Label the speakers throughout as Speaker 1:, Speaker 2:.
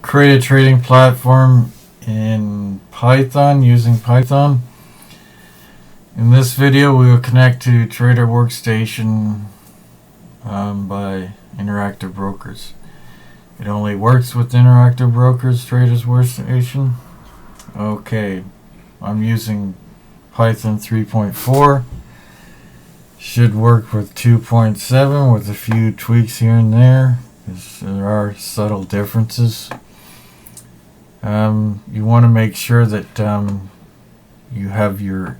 Speaker 1: create a trading platform in Python using Python. In this video we will connect to Trader Workstation by Interactive Brokers. It only works with Interactive Brokers Traders Workstation. Okay, I'm using Python 3.4. Should work with 2.7 with a few tweaks here and there, because there are subtle differences. You want to make sure that you have your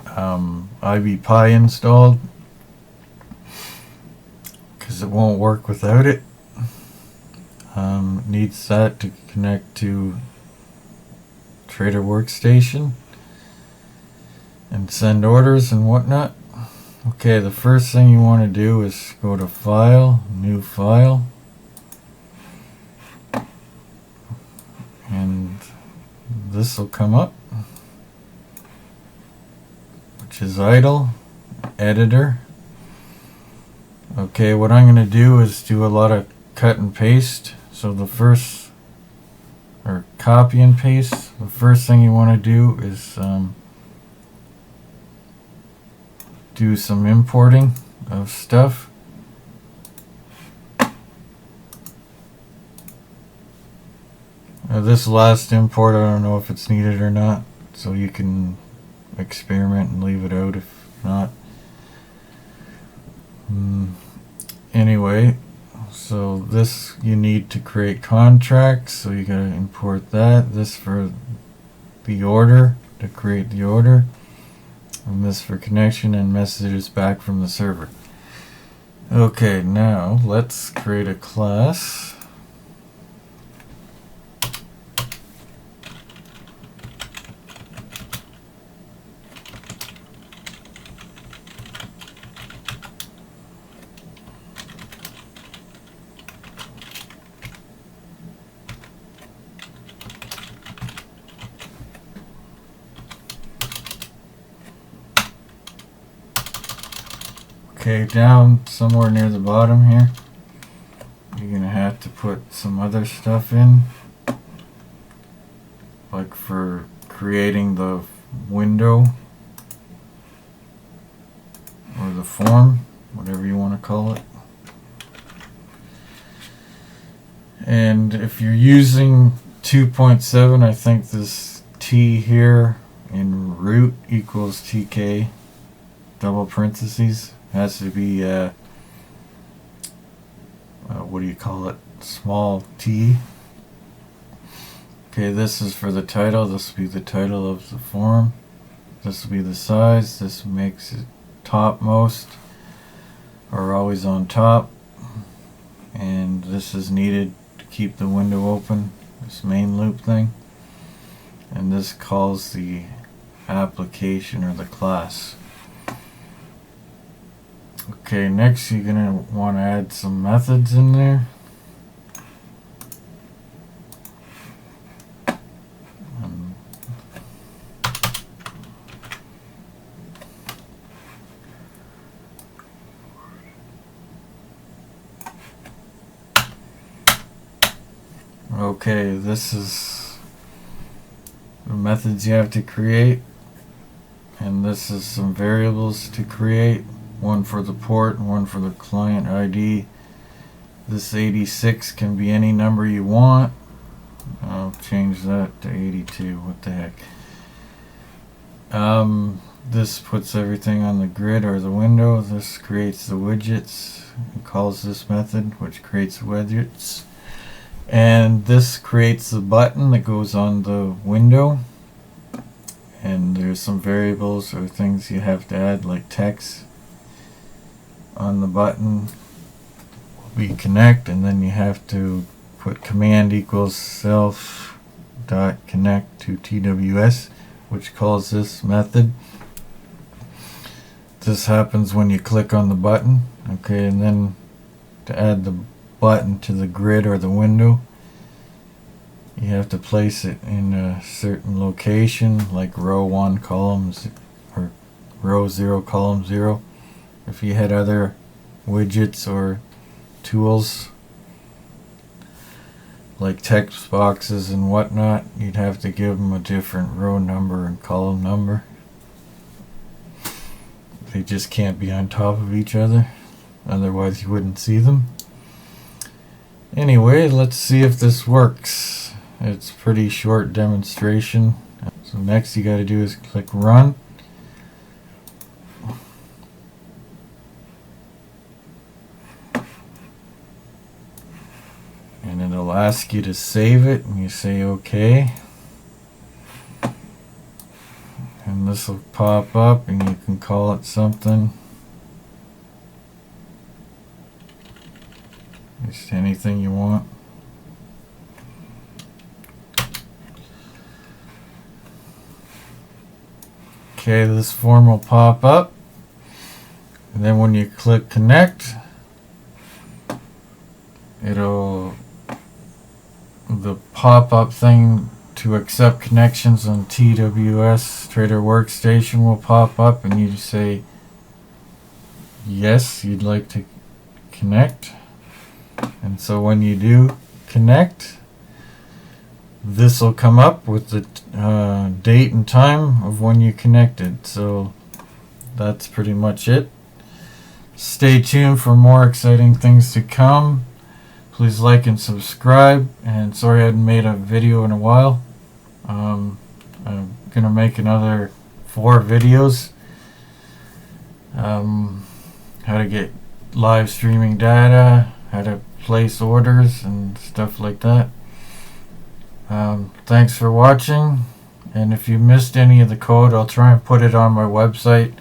Speaker 1: IBPy installed, because it won't work without it. Needs that to connect to Trader Workstation and send orders and whatnot. Okay, the first thing you want to do is go to File, New File, and this will come up, which is idle, editor. Okay, what I'm going to do is do a lot of cut and paste. So the first, or copy and paste, the first thing you want to do is do some importing of stuff. This last import, I don't know if it's needed or not, so you can experiment and leave it out if not. Anyway, so this you need to create contracts, so you gotta import that. This for the order, to create the order, and this for connection and messages back from the server. Okay, now let's create a class. Okay, down somewhere near the bottom here, you're gonna have to put some other stuff in, like for creating the window or the form, whatever you want to call it. And if you're using 2.7, I think this T here in root equals TK double parentheses. Has to be what do you call it, small t. Okay, this is for the title. This will be the title of the form. This will be the size. This makes it topmost or always on top, and this is needed to keep the window open, this main loop thing, and this calls the application or the class. Okay, next you're going to want to add some methods in there. Okay, this is the methods you have to create, and this is some variables to create. One for the port and one for the client ID. This 86 can be any number you want. I'll change that to 82. What the heck. This puts everything on the grid or the window. This creates the widgets. It calls this method, which creates widgets. And this creates the button that goes on the window. And there's some variables or things you have to add, like text on the button will be connect, and then you have to put command equals self dot connect to TWS, which calls this method. This happens when you click on the button. Okay, and then to add the button to the grid or the window, you have to place it in a certain location, like row 1 columns or row 0 column 0. If you had other widgets or tools like text boxes and whatnot, you'd have to give them a different row number and column number. They just can't be on top of each other, otherwise you wouldn't see them. Anyway, let's see if this works. It's a pretty short demonstration. So next you got to do is click run. And it'll ask you to save it, and you say OK. And this will pop up, and you can call it something. Just anything you want. Okay, this form will pop up. And then when you click connect, the pop-up thing to accept connections on TWS Trader Workstation will pop up, and you say yes, you'd like to connect. And so when you do connect, this will come up with the date and time of when you connected. So that's pretty much it. Stay tuned for more exciting things to come. Please like and subscribe. And sorry I hadn't made a video in a while. I'm gonna make another 4 videos. How to get live streaming data, how to place orders and stuff like that. Thanks for watching, and if you missed any of the code, I'll try and put it on my website,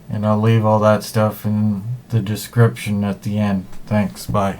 Speaker 1: and I'll leave all that stuff in the description at the end. Thanks, bye.